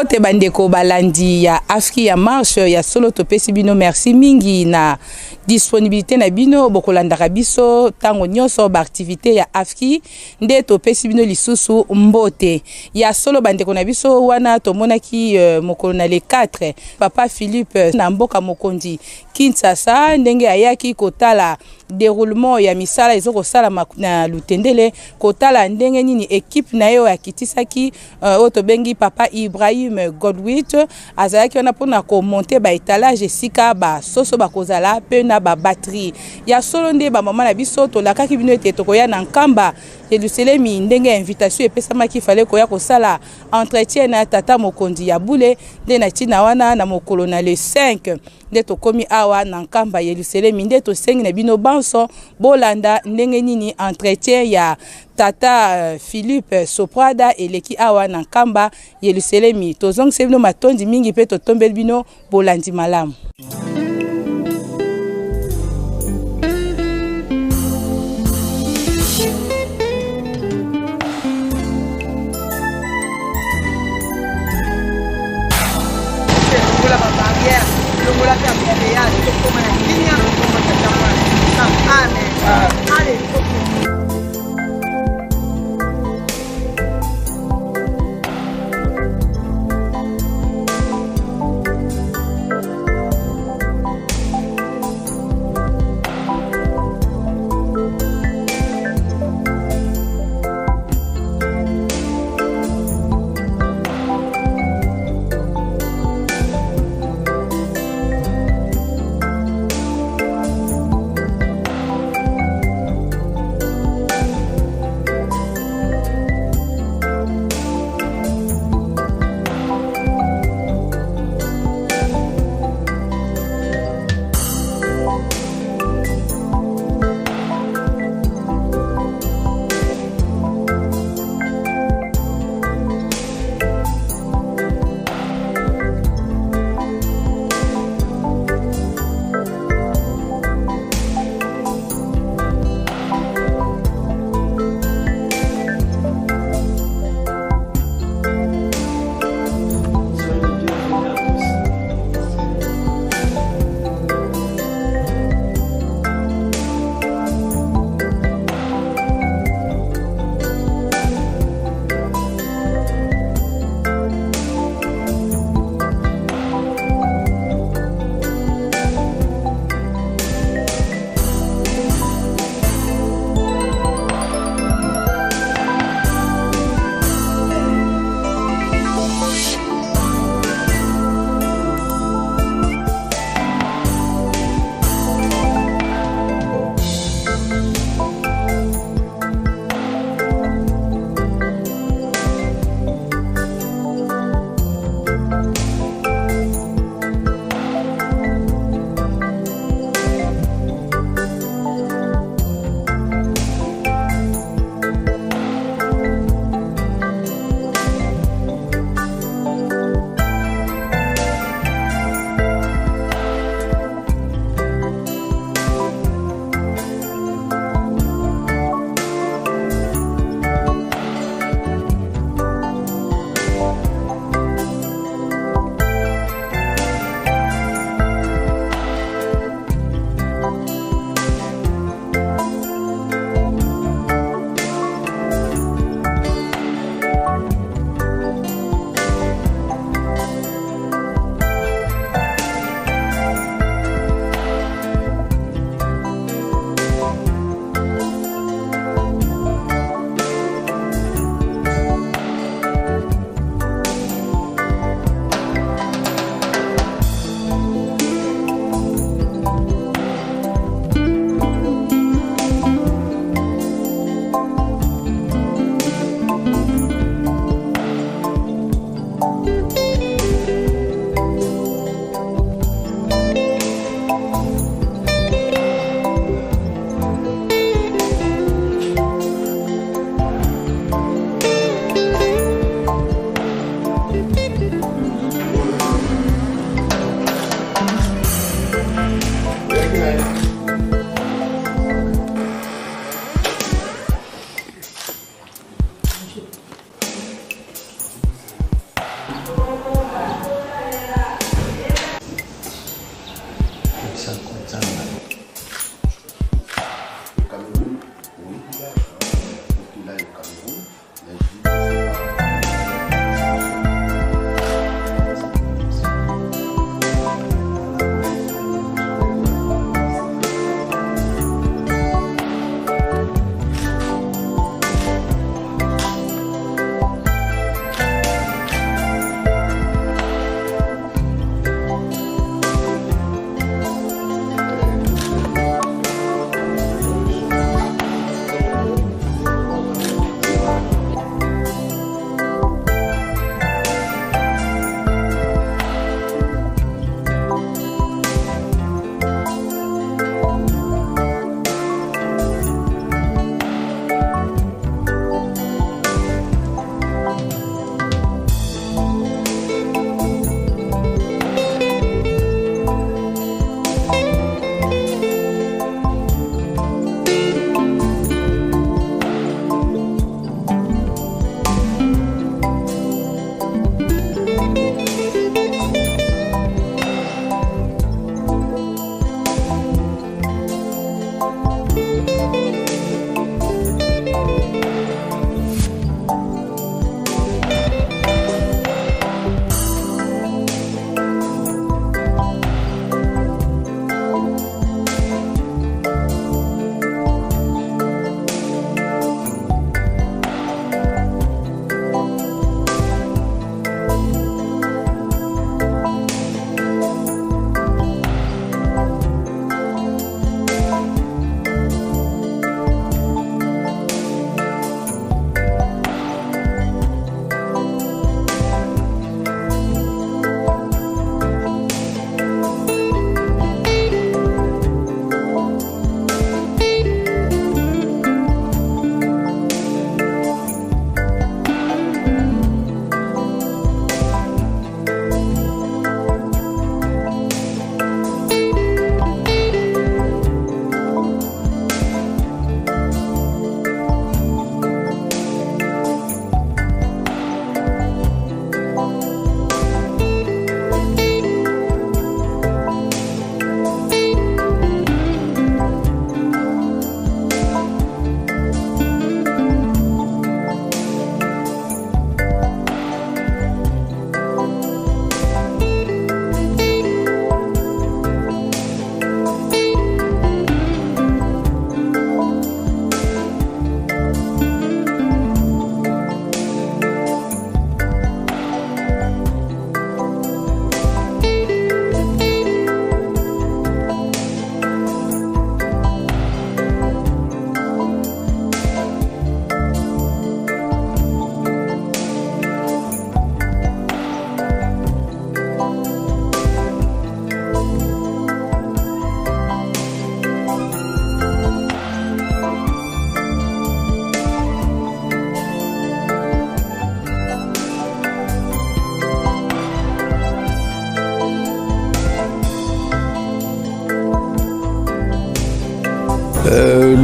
Mbote bandeko balandi ya Afki ya marche ya solo topesi bino merci mingi na disponibilité na bino bokolandaka biso tango nyonso ba activité ya Afki nde topesi bino lisusu mbote ya solo bandeko na biso wana tomonaki mokolo na le 4 papa Philippe na mboka mokondi Kinshasa ndenge ayaki kotala déroulement ya misala ezoko sala na lutendele kotala ndenge nini équipe na yo akitisaki otobengi papa Ibrahim Godwit azalaki wana pona ko monter ba étalage sika ba soso bakozala pe na ba batterie ya solo nde ba mama na biso to lakaki bino ete tokoya na nkamba Yeluselemi ndenge invitation epesamaki fallait koya kosala entretien na tata mokondi ya bule nde na tina wana na mokolo na le 5 nde tokomi awa na nkamba Yeluselemi nde to sengi na bino banso bolanda ndenge nini entretien ya tata Philippe Soprada eleki awa na nkamba Yeluselemi tozong sebino matondi mingi pe totombeli bino bolandi malamu.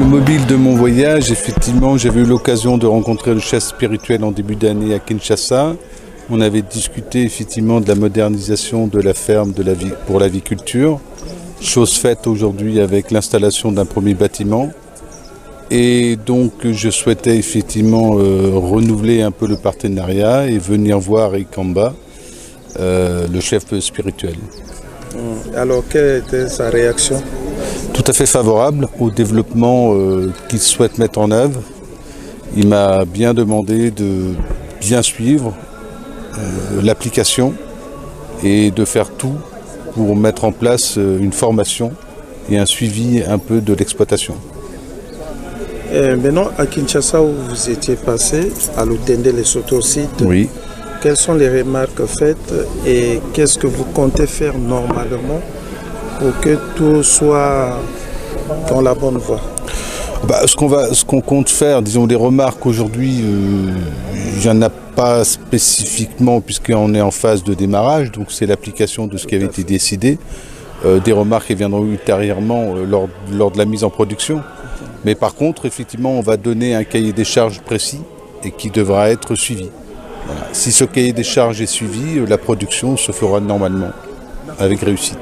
mobile de mon voyage, effectivement, j'avais eu l'occasion de rencontrer le chef spirituel en début d'année à Kinshasa. On avait discuté effectivement de la modernisation de la ferme pour l'aviculture. Chose faite aujourd'hui avec l'installation d'un premier bâtiment. Et donc je souhaitais effectivement renouveler un peu le partenariat et venir voir Ikamba, le chef spirituel. Alors quelle était sa réaction? Tout à fait favorable au développement qu'il souhaite mettre en œuvre. Il m'a bien demandé de bien suivre l'application et de faire tout pour mettre en place une formation et un suivi un peu de l'exploitation. Maintenant, à Kinshasa, où vous étiez passé, à l'Otende Lesotho site, oui. Quelles sont les remarques faites et qu'est-ce que vous comptez faire normalement pour que tout soit dans la bonne voie? Ce qu'on compte faire, disons des remarques aujourd'hui, il n'y en a pas spécifiquement puisqu'on est en phase de démarrage, donc c'est l'application de ce qui avait été décidé. Des remarques qui viendront ultérieurement lors de la mise en production. Mais par contre, effectivement, on va donner un cahier des charges précis et qui devra être suivi. Voilà. Si ce cahier des charges est suivi, la production se fera normalement, avec réussite.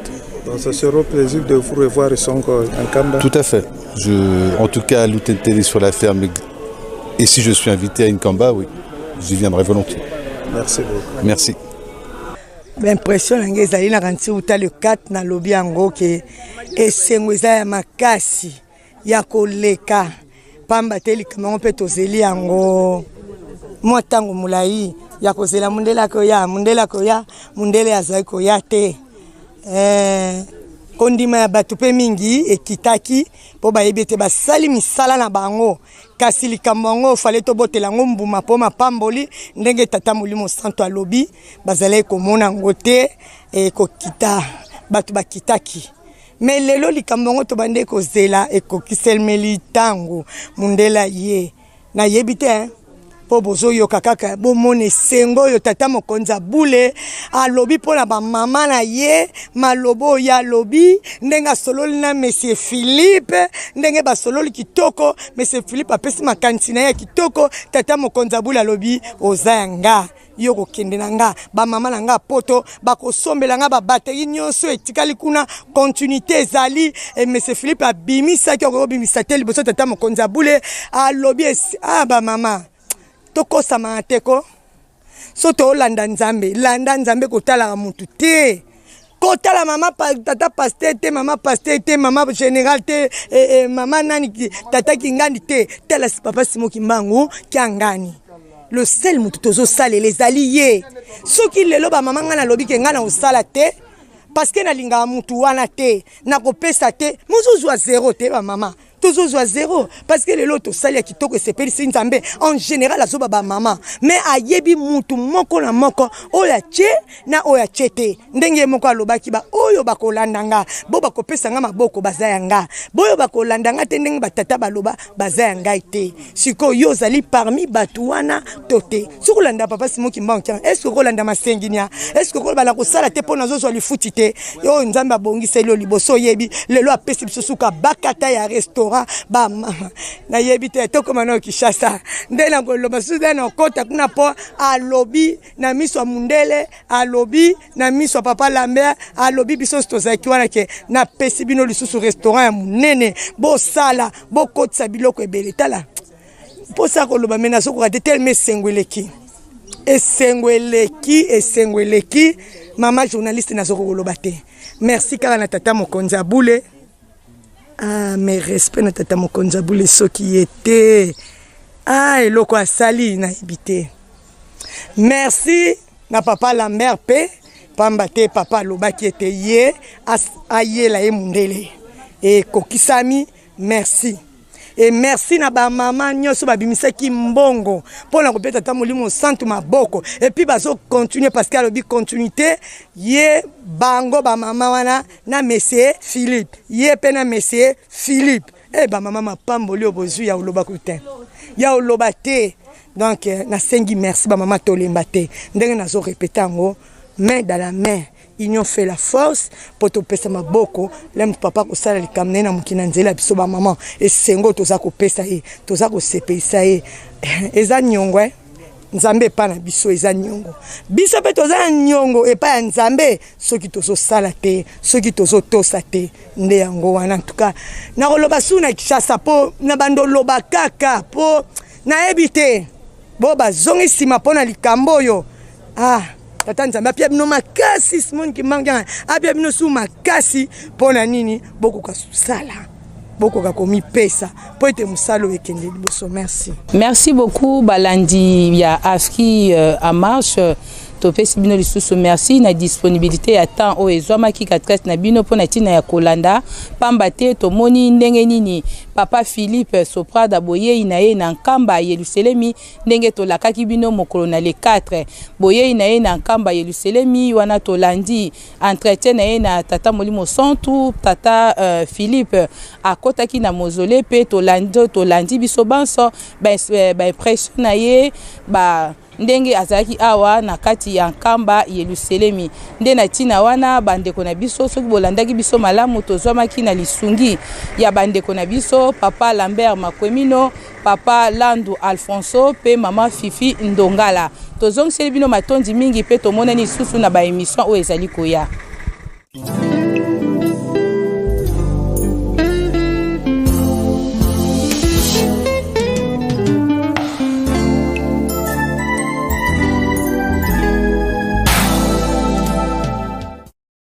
Donc ça sera un plaisir de vous revoir ici encore en Kamba. Tout à fait. En tout cas, à l'Outentele sur la ferme, et si je suis invité à Nkamba, oui, j'y viendrai volontiers. Merci beaucoup. Merci. L'impression que na kanti uta le 4 na lobi yango ke esengweza ya makasi ya koleka pamba te likambo mpe tozeli yango mwa ntango molai ya kozela mundele koya mundele azali koya te kondima ya bato mpe mingi ekitaki mpo bayebi ete basali misala na bango kasi likambo yango fale tobotela yango mbuma mpo mapamboli ndenge tata molimo santo alobi bazalaki komona yango te ekokita bato bakitaki me lelo likambo yango tobande kozela ekokiselmeli ntango mundela ye nayebi te po bozoyoka kaka bomone sengo oyo tata mokonzi abule alobi mpona bamama na ye malobo oyo alobi ndenge asololi na monsieur Philippe ndenge basololi kitoko monsieur Philippe apesi makanisi na ye kitoko tata mokonzi abule alobi oza yanga yo kokende na nga bamama na nga poto bakosombela nga babateri nyonso etikali kuna continuité ezali monsieur Philippe abimisaki okobimisa te liboso tata mokonzi abule alobi bamama tokosama teko so to landa nzambe kotala mutu te kotala mama tata pasteur te mama pasteur te mama général te mama nani tata kingandi te tala papa Simo Kimbangu kiangani le seul mutu tozo sale les alliés soki lelo ba mama ngana lobi ke ngana osala te parce que na linga mutu wana te na kopesa te muzuzu a zéro te ba mama toujours à zéro parce que les lotos sali kitoko sepeli sinzambe en général azoba ba mama mais ayebi mutu moko na moko oya che na oya chete ndenge moko alobaki ba oyo bakolandanga bo bakopesa nga maboko bazayanga boyo bakolandanga te ndenge batata baloba bazayanga ite siko yo zali parmi batuana tote sukolanda papa Simo Kimbangu est-ce que kolanda masenginia est-ce que kolanda ko sala te pona zo li futite yo nzambe abongisa lo liboso yebi lelo apesi bisusuka bakata ya restaurant ba mama na yebi te tokoma na Kinshasa ndena ngoloba suza na kota kuna po alobi na miso mundele alobi na miso papa Lambert alobi biso tozaki wana ke na pesi bino lisusu restaurant ya munene bo sala bo kotsa biloko ebele tala po sa koloba mena soko ka tellement esengweleki mama journaliste na soko koloba te merci kala na tata mokonzi abule. Mes respects na tata mokonzi abule soki était eloko asali na ibite. Merci na papa Lambert pe pamba te papa lobaki ete ye ayela ye mundele et kokisami merci. Et merci na ba mama nyoso babimisaki mbongo pona ko peta molimo santu maboko et puis bazo continuer parce que alobi continuité ye bango ba mama wana na monsieur Philippe ye pe na monsieur Philippe ba mama mapamboli obozu ya oloba kutin ya oloba te donc na sengi merci ba mama tolemba te ndenge nazo répéter ngo main dans la main union fait la force pour topesa maboko lem papa kosala likamne na mukina nzela biso ba maman esengo toza kopesa ye toza kosepeisa ye eza nyongwe nzambe pa na biso eza nyongo biso pe toza nyongo epa ya nzambe soki tozosala te soki tozotosa te nde yango wana en tout cas na koloba suna Kinshasa po na bandoloba kaka po nayebi te bo bazongisima mpo na likambo oyo tata nzambe apia bino makasi simoni kimanga apia bino su makasi mpo na nini bokoka susala bokoka komipesa po ete musalo ekende liboso. Merci beaucoup balandi ya AFKI en marche topesi bino lisusu merci na disponibilité ya temps o ezwamaki katkati na bino pona tina ya kolanda pamba te tomoni ndenge nini papa Philippe Soprada boyei na ye na nkamba Yerusalemi ndenge tolakaki bino mokolo na le 4 boyei na ye na nkamba Yerusalemi wana tolandi entretien na ye na tata Molimo Santu tata Philippe akotaki na mozole pe tolandi biso banso ba impression na ye ba ndenge azalaki awa na kati ya nkamba Yerusalemi nde na tina wana bandeko na biso soki bolandaki biso malamu tozwamaki na lisungi ya bandeko na biso papa Lambert Makwemino papa Landu Alfonso pe mama Fifi Ndongala tozongiseli bino matondi mingi pe tomonani susu na ba émission o ezali koya.